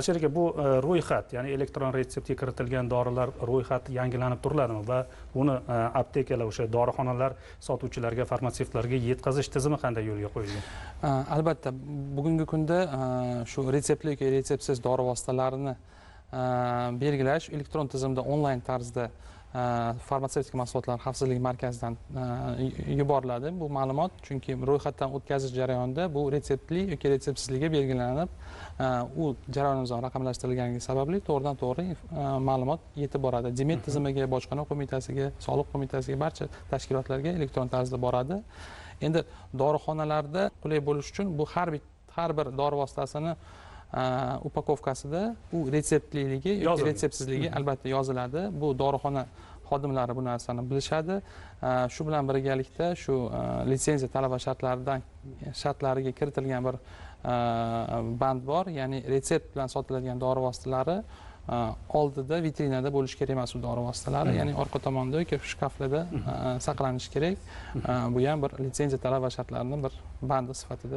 Aka, bu ro'yxat, ya'ni elektron retseptga kiritilgan dorilar ro'yxati yangilanib turiladimi va buni aptekalar, o'sha dorixonalar sotuvchilarga, farmatsevtlarga yetkazish tizimi qanday yo'lga qo'yilgan? Albatta, bugungi kunda shu retseptli yoki retseptsiz dori vositalarini belgilash elektron tizimda onlayn tarzda farmatsevtika mahsulotlar xavfsizligi markazidan yuboriladi bu ma'lumot, chunki ro'yxatdan o'tkazish jarayonida bu retseptli yoki retseptsizligi belgilanib, u jarayonimizdan raqamlashtirilganligi sababli to'g'ridan to'g'ri ma'lumot yetib boradi. Demet tizimiga, bojxona qo'mitasiga, soliq qo'mitasiga, barcha tashkilotlarga elektron tarzda boradi. Endi dorixonalarda qulay bo'lish uchun bu har bir dori vositasini upakovkasida u retseptliligi yoki retseptsizligi albatta yoziladi. Bu dorixona xodimlari bu narsani bilishadi. Shu bilan birgalikda shu litsenziya talab va shartlariga kiritilgan bir band bor, ya'ni retsept bilan sotiladigan dori vositalari oldida vitrinada bo'lishi kerak emas u dori vositalari, ya'ni orqa tomonda yoki shkaflarda saqlanishi kerak. Bu ham bir litsenziya talab va shartlarining bir bandi sifatida